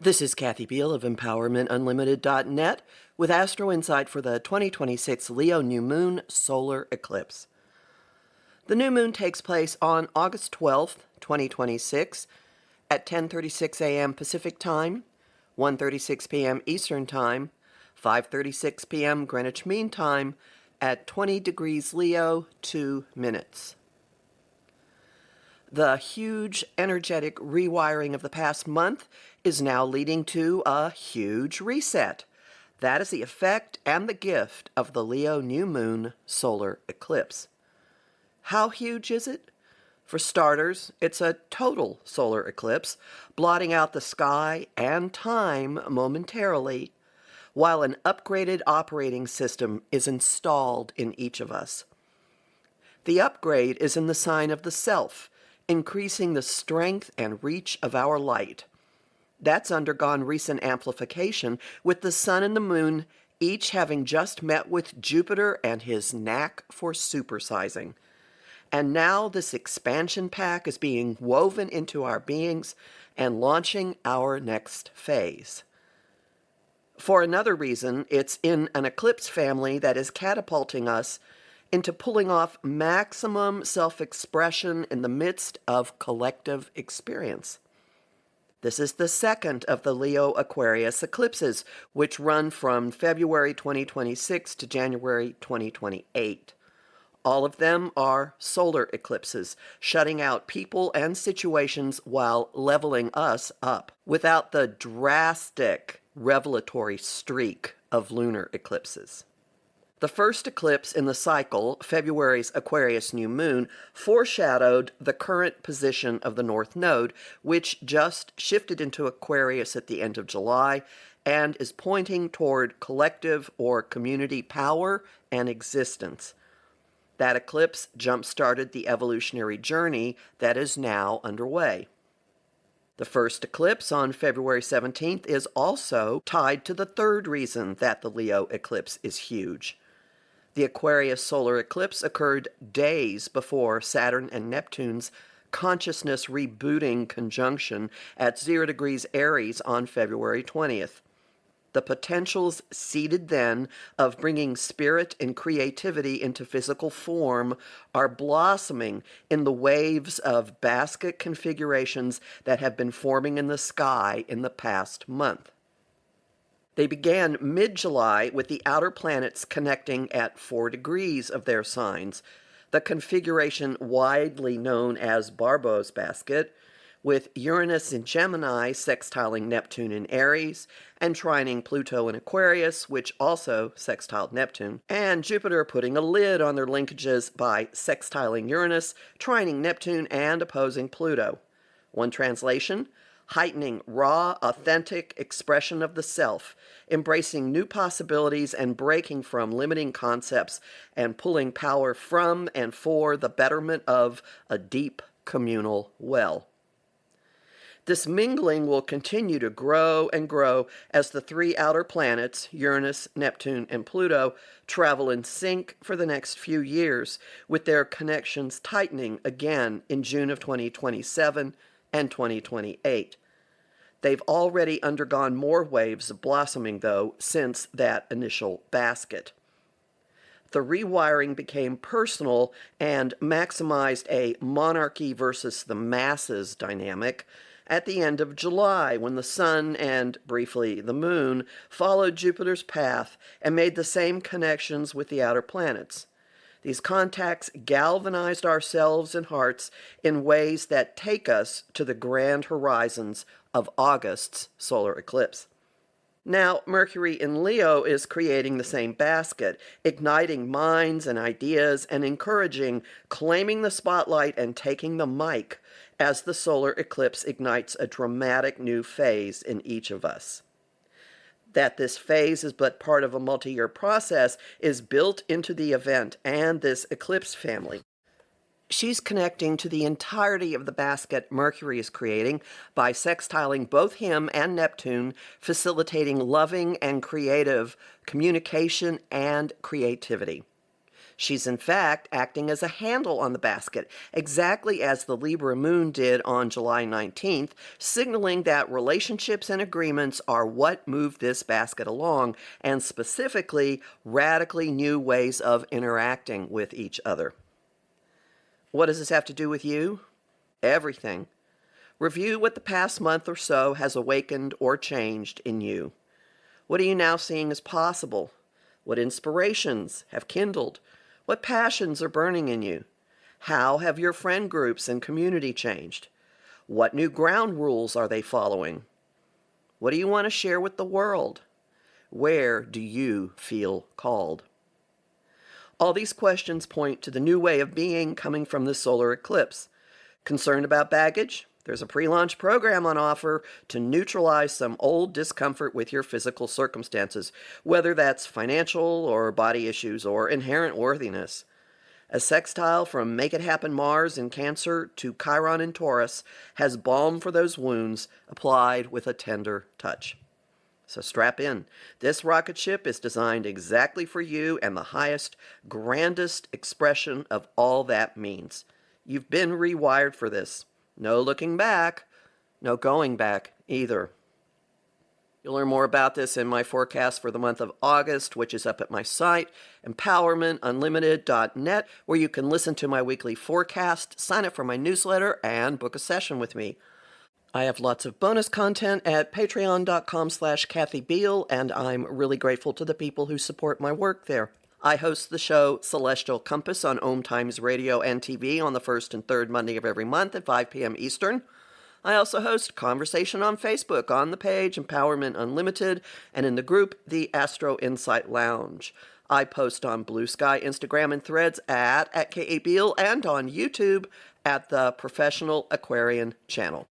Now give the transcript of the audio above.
This is Kathy Beal of EmpowermentUnlimited.net with Astro Insight for the 2026 Leo New Moon Solar Eclipse. The new moon takes place on August 12th, 2026 at 10:36 a.m. Pacific Time, 1:36 p.m. Eastern Time, 5:36 p.m. Greenwich Mean Time at 20 degrees Leo, 2 minutes. The huge energetic rewiring of the past month is now leading to a huge reset. That is the effect and the gift of the Leo new moon solar eclipse. How huge is it? For starters, it's a total solar eclipse, blotting out the sky and time momentarily, while an upgraded operating system is installed in each of us. The upgrade is in the sign of the self, increasing the strength and reach of our light. That's undergone recent amplification, with the sun and the moon each having just met with Jupiter and his knack for supersizing. And now this expansion pack is being woven into our beings and launching our next phase. For another reason, it's in an eclipse family that is catapulting us into pulling off maximum self-expression in the midst of collective experience. This is the second of the Leo Aquarius eclipses, which run from February 2026 to January 2028. All of them are solar eclipses, shutting out people and situations while leveling us up, without the drastic revelatory streak of lunar eclipses. The first eclipse in the cycle, February's Aquarius new moon, foreshadowed the current position of the North Node, which just shifted into Aquarius at the end of July and is pointing toward collective or community power and existence. That eclipse jump-started the evolutionary journey that is now underway. The first eclipse on February 17th is also tied to the third reason that the Leo eclipse is huge. The Aquarius solar eclipse occurred days before Saturn and Neptune's consciousness rebooting conjunction at 0 degrees Aries on February 20th. The potentials seeded then of bringing spirit and creativity into physical form are blossoming in the waves of basket configurations that have been forming in the sky in the past month. They began mid-July with the outer planets connecting at 4 degrees of their signs, the configuration widely known as Barbo's basket, with Uranus in Gemini sextiling Neptune in Aries, and trining Pluto in Aquarius, which also sextiled Neptune, and Jupiter putting a lid on their linkages by sextiling Uranus, trining Neptune, and opposing Pluto. One translation: heightening raw, authentic expression of the self, embracing new possibilities and breaking from limiting concepts and pulling power from and for the betterment of a deep communal well. This mingling will continue to grow and grow as the three outer planets, Uranus, Neptune, and Pluto, travel in sync for the next few years, with their connections tightening again in June of 2027 and 2028. They've already undergone more waves of blossoming, though, since that initial basket. The rewiring became personal and maximized a monarchy versus the masses dynamic at the end of July, when the sun and, briefly, the moon followed Jupiter's path and made the same connections with the outer planets. These contacts galvanized ourselves and hearts in ways that take us to the grand horizons of August's solar eclipse. Now, Mercury in Leo is creating the same basket, igniting minds and ideas and encouraging claiming the spotlight and taking the mic as the solar eclipse ignites a dramatic new phase in each of us. That this phase is but part of a multi-year process is built into the event and this eclipse family. She's connecting to the entirety of the basket Mercury is creating by sextiling both him and Neptune, facilitating loving and creative communication and creativity. She's in fact acting as a handle on the basket, exactly as the Libra moon did on July 19th, signaling that relationships and agreements are what move this basket along, and specifically, radically new ways of interacting with each other. What does this have to do with you? Everything. Review what the past month or so has awakened or changed in you. What are you now seeing as possible? What inspirations have kindled? What passions are burning in you? How have your friend groups and community changed? What new ground rules are they following? What do you want to share with the world? Where do you feel called? All these questions point to the new way of being coming from the solar eclipse. Concerned about baggage? There's a pre-launch program on offer to neutralize some old discomfort with your physical circumstances, whether that's financial or body issues or inherent worthiness. A sextile from Make It Happen Mars in Cancer to Chiron in Taurus has balm for those wounds applied with a tender touch. So strap in. This rocket ship is designed exactly for you and the highest, grandest expression of all that means. You've been rewired for this. No looking back, no going back either. You'll learn more about this in my forecast for the month of August, which is up at my site, empowermentunlimited.net, where you can listen to my weekly forecast, sign up for my newsletter, and book a session with me. I have lots of bonus content at patreon.com/Kathy Beal, and I'm really grateful to the people who support my work there. I host the show Celestial Compass on Om Times Radio and TV on the first and third Monday of every month at 5 p.m. Eastern. I also host Conversation on Facebook on the page Empowerment Unlimited and in the group The Astro Insight Lounge. I post on Blue Sky, Instagram, and Threads at K.A. Beal and on YouTube at the Professional Aquarian channel.